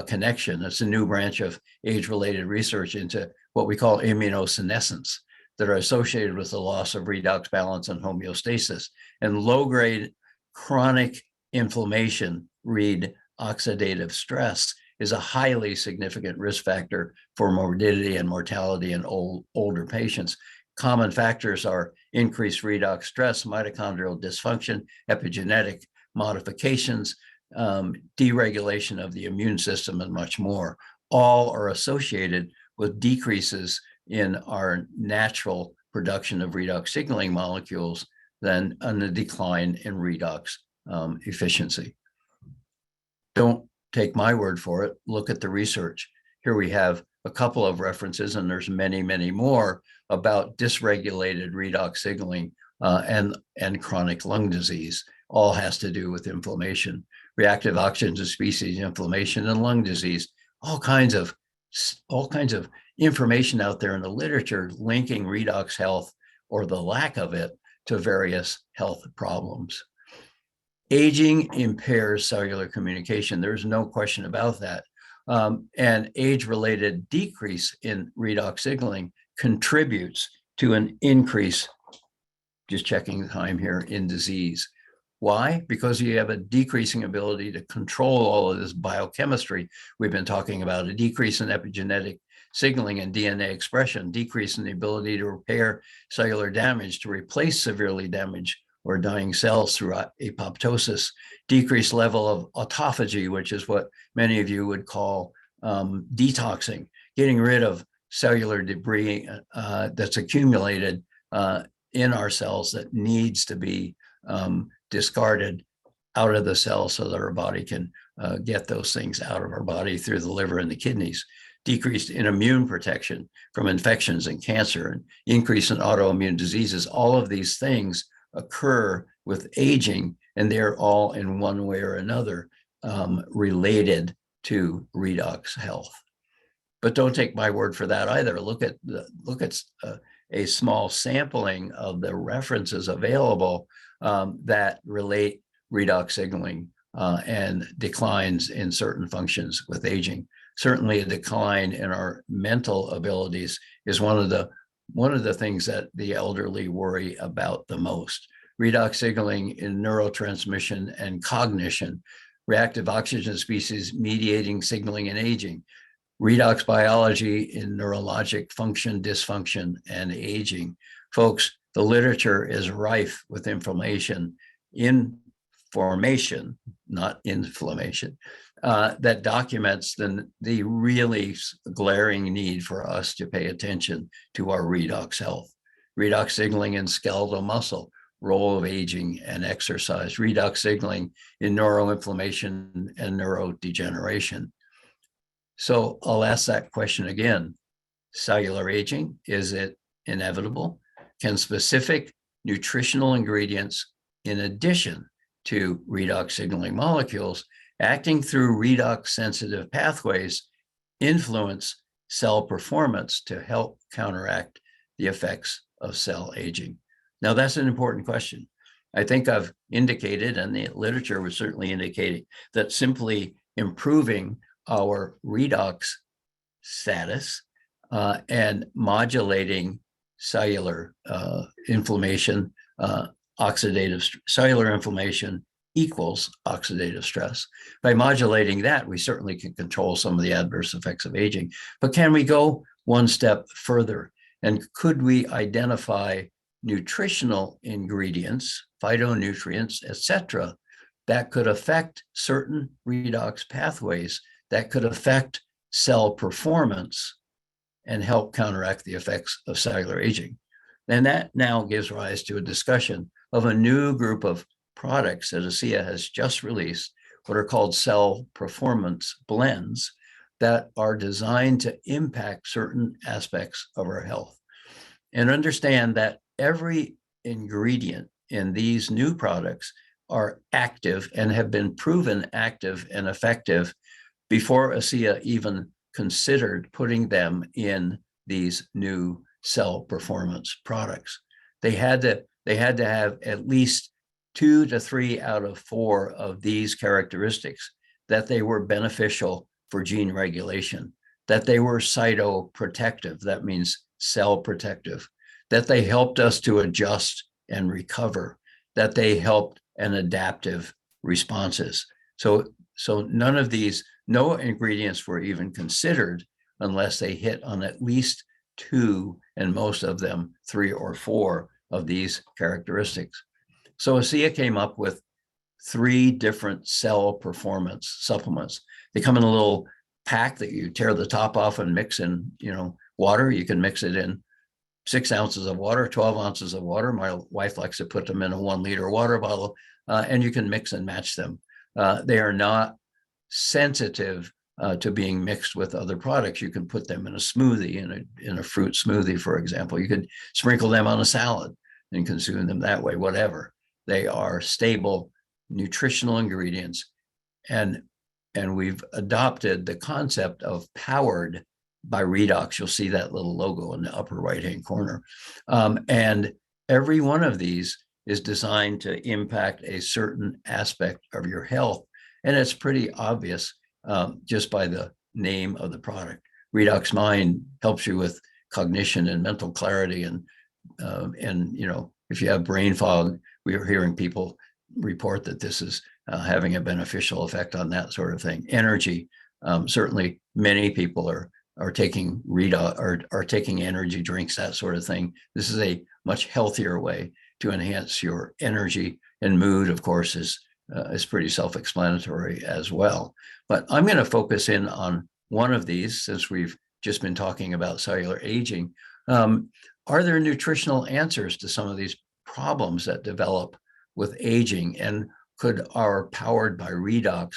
connection. It's a new branch of age-related research into what we call immunosenescence that are associated with the loss of redox balance and homeostasis. And low-grade chronic inflammation, read oxidative stress, is a highly significant risk factor for morbidity and mortality in older patients. Common factors are increased redox stress, mitochondrial dysfunction, epigenetic modifications, deregulation of the immune system, and much more. All are associated with decreases in our natural production of redox signaling molecules, then on the decline in redox efficiency. Don't take my word for it. Look at the research. Here we have a couple of references, and there's many, many more about dysregulated redox signaling and chronic lung disease. All has to do with inflammation, reactive oxygen species, inflammation, and lung disease. All kinds of information out there in the literature linking redox health or the lack of it to various health problems. Aging impairs cellular communication. There's no question about that. And age-related decrease in redox signaling contributes to an increase, just checking the time here, in disease. Why? Because you have a decreasing ability to control all of this biochemistry we've been talking about, a decrease in epigenetic signaling and DNA expression, decrease in the ability to repair cellular damage, to replace severely damaged or dying cells through apoptosis, decreased level of autophagy, which is what many of you would call detoxing, getting rid of cellular debris that's accumulated in our cells that needs to be discarded out of the cell so that our body can get those things out of our body through the liver and the kidneys. Decreased in immune protection from infections and cancer, and increase in autoimmune diseases. All of these things occur with aging, and they're all in one way or another related to redox health. But don't take my word for that either. Look at a small sampling of the references available that relate redox signaling and declines in certain functions with aging. Certainly, a decline in our mental abilities is one of the things that the elderly worry about the most. Redox signaling in neurotransmission and cognition, reactive oxygen species mediating signaling in aging, redox biology in neurologic function, dysfunction, and aging. Folks, the literature is rife with information in formation, not inflammation, that documents the really glaring need for us to pay attention to our redox health. Redox signaling in skeletal muscle, role of aging and exercise, redox signaling in neuroinflammation and neurodegeneration. So I'll ask that question again. Cellular aging, is it inevitable? Can specific nutritional ingredients, in addition to redox signaling molecules, acting through redox sensitive pathways, influence cell performance to help counteract the effects of cell aging? Now, that's an important question. I think I've indicated, and the literature was certainly indicating, that simply improving our redox status and modulating cellular inflammation, cellular inflammation equals oxidative stress. By modulating that, we certainly can control some of the adverse effects of aging. But can we go one step further? And could we identify nutritional ingredients, phytonutrients, etc., that could affect certain redox pathways, that could affect cell performance and help counteract the effects of cellular aging? And that now gives rise to a discussion of a new group of products that ASEA has just released, what are called cell performance blends, that are designed to impact certain aspects of our health. And understand that every ingredient in these new products are active and have been proven active and effective before ASEA even considered putting them in these new cell performance products. They had to have at least 2 to 3 out of 4 of these characteristics, that they were beneficial for gene regulation, that they were cytoprotective, that means cell protective, that they helped us to adjust and recover, that they helped in adaptive responses. So none of these, no ingredients were even considered unless they hit on at least 2, and most of them 3 or 4 of these characteristics. So ASEA came up with 3 different cell performance supplements. They come in a little pack that you tear the top off and mix in, water. You can mix it in 6 ounces of water, 12 ounces of water. My wife likes to put them in a 1 liter water bottle, and you can mix and match them. They are not sensitive to being mixed with other products. You can put them in a smoothie, in a fruit smoothie, for example. You could sprinkle them on a salad and consume them that way, whatever. They are stable, nutritional ingredients. And we've adopted the concept of powered by redox. You'll see that little logo in the upper right-hand corner. And every one of these is designed to impact a certain aspect of your health. And it's pretty obvious just by the name of the product. Redox Mind helps you with cognition and mental clarity. And if you have brain fog, we are hearing people report that this is having a beneficial effect on that sort of thing. Energy, certainly many people are taking are taking energy drinks, that sort of thing. This is a much healthier way to enhance your energy, and mood, of course, is pretty self-explanatory as well. But I'm going to focus in on one of these, since we've just been talking about cellular aging. Are there nutritional answers to some of these problems that develop with aging, and could our Powered by Redox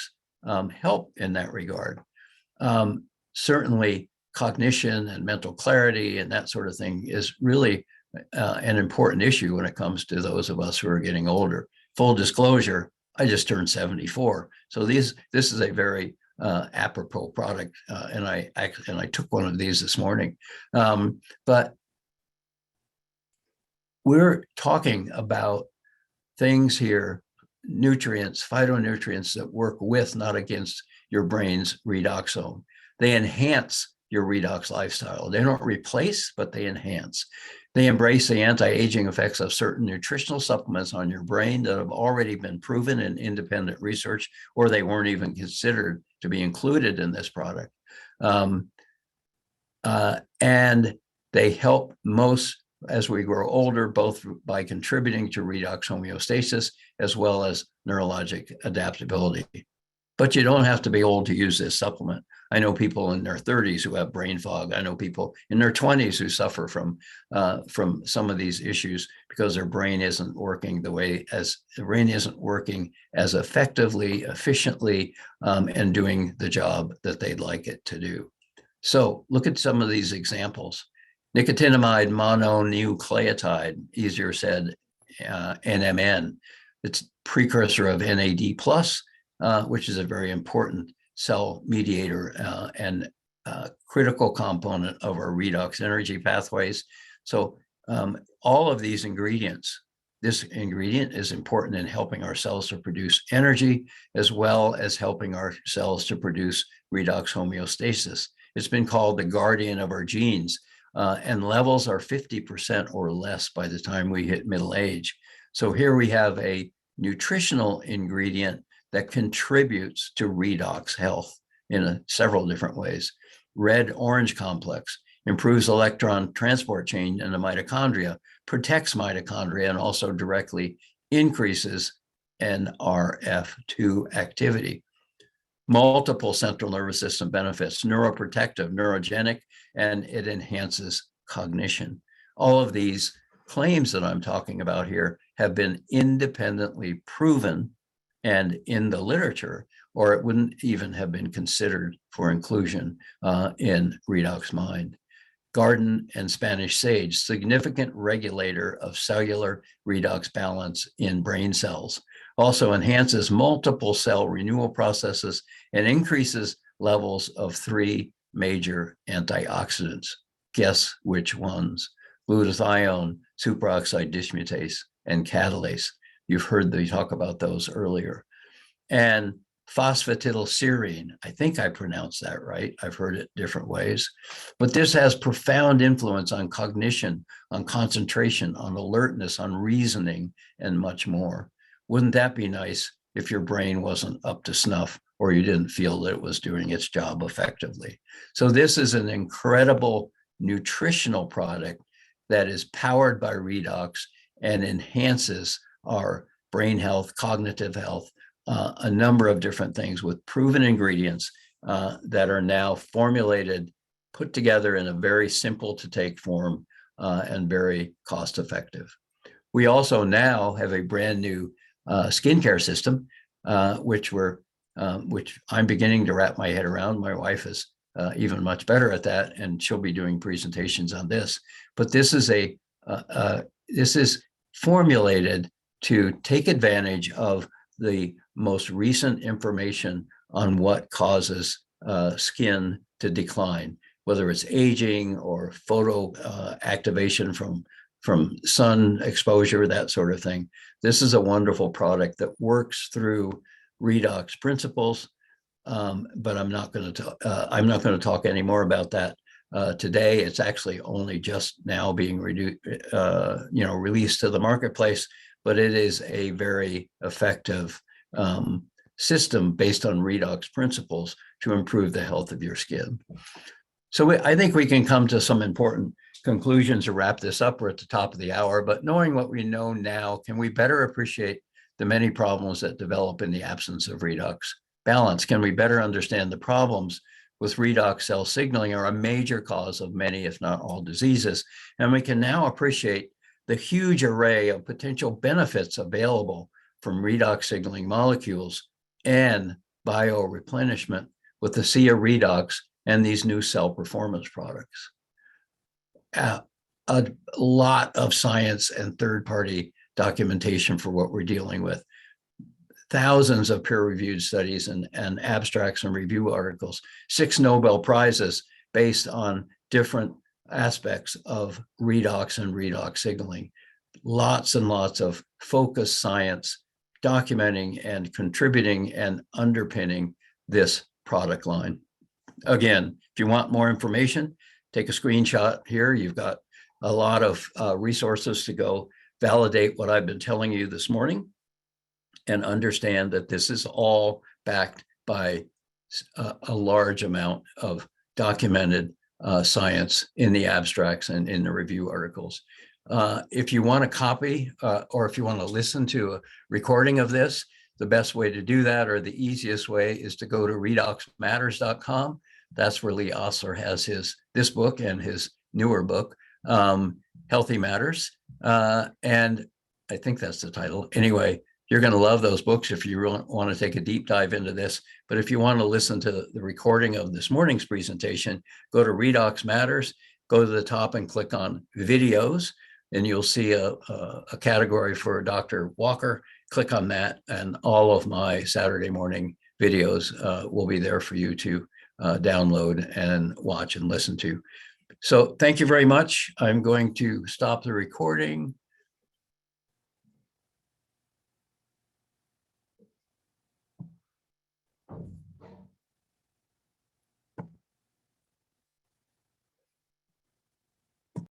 help in that regard? Certainly, cognition and mental clarity and that sort of thing is really an important issue when it comes to those of us who are getting older. Full disclosure, I just turned 74, so this is a very apropos product, and I took one of these this morning. But we're talking about things here, nutrients, phytonutrients that work with, not against, your brain's redoxome. They enhance your redox lifestyle. They don't replace, but they enhance. They embrace the anti-aging effects of certain nutritional supplements on your brain that have already been proven in independent research, or they weren't even considered to be included in this product. And they help most as we grow older, both by contributing to redox homeostasis as well as neurologic adaptability. But you don't have to be old to use this supplement. I know people in their 30s who have brain fog. I know people in their 20s who suffer from some of these issues because their brain isn't working as effectively, efficiently, and doing the job that they'd like it to do. So look at some of these examples. Nicotinamide mononucleotide, easier said, NMN. It's precursor of NAD+, which is a very important cell mediator and critical component of our redox energy pathways. So all of these ingredients, this ingredient is important in helping our cells to produce energy, as well as helping our cells to produce redox homeostasis. It's been called the guardian of our genes, and levels are 50% or less by the time we hit middle age. So here we have a nutritional ingredient that contributes to redox health in several different ways. Red-orange complex improves electron transport chain in the mitochondria, protects mitochondria, and also directly increases NRF2 activity. Multiple central nervous system benefits, neuroprotective, neurogenic, and it enhances cognition. All of these claims that I'm talking about here have been independently proven and in the literature, or it wouldn't even have been considered for inclusion in Redox Mind. Garden and Spanish sage, significant regulator of cellular redox balance in brain cells. Also enhances multiple cell renewal processes and increases levels of 3 major antioxidants. Guess which ones? Glutathione, superoxide dismutase, and catalase. You've heard me talk about those earlier. And phosphatidylserine, I think I pronounced that right. I've heard it different ways. But this has profound influence on cognition, on concentration, on alertness, on reasoning, and much more. Wouldn't that be nice if your brain wasn't up to snuff or you didn't feel that it was doing its job effectively? So this is an incredible nutritional product that is powered by redox and enhances our brain health, cognitive health, a number of different things with proven ingredients that are now formulated, put together in a very simple to take form and very cost effective. We also now have a brand new skincare system, which we're which I'm beginning to wrap my head around. My wife is even much better at that, and she'll be doing presentations on this. But this is formulated to take advantage of the most recent information on what causes skin to decline, whether it's aging or photo activation from sun exposure, that sort of thing. This is a wonderful product that works through redox principles, but I'm not going to talk any more about that today. It's actually only just now being released to the marketplace, but it is a very effective system based on redox principles to improve the health of your skin. So I think we can come to some important conclusions to wrap this up. We're at the top of the hour, but knowing what we know now, can we better appreciate the many problems that develop in the absence of redox balance? Can we better understand the problems with redox cell signaling are a major cause of many, if not all, diseases? And we can now appreciate the huge array of potential benefits available from redox signaling molecules and bioreplenishment with the ASEA redox and these new cell performance products. A lot of science and third-party documentation for what we're dealing with. Thousands of peer-reviewed studies and abstracts and review articles, 6 Nobel Prizes based on different aspects of redox and redox signaling. Lots and lots of focused science documenting and contributing and underpinning this product line. Again, if you want more information, take a screenshot here. You've got a lot of resources to go validate what I've been telling you this morning and understand that this is all backed by a large amount of documented science in the abstracts and in the review articles. If you want a copy or if you want to listen to a recording of this, the best way to do that, or the easiest way, is to go to redoxmatters.com. That's where Lee Osler has this book and his newer book, Healthy Matters. And I think that's the title. Anyway, you're going to love those books if you really want to take a deep dive into this. But if you want to listen to the recording of this morning's presentation, go to Redox Matters, go to the top and click on videos, and you'll see a category for Dr. Walker. Click on that, and all of my Saturday morning videos will be there for you to download and watch and listen to. So thank you very much. I'm going to stop the recording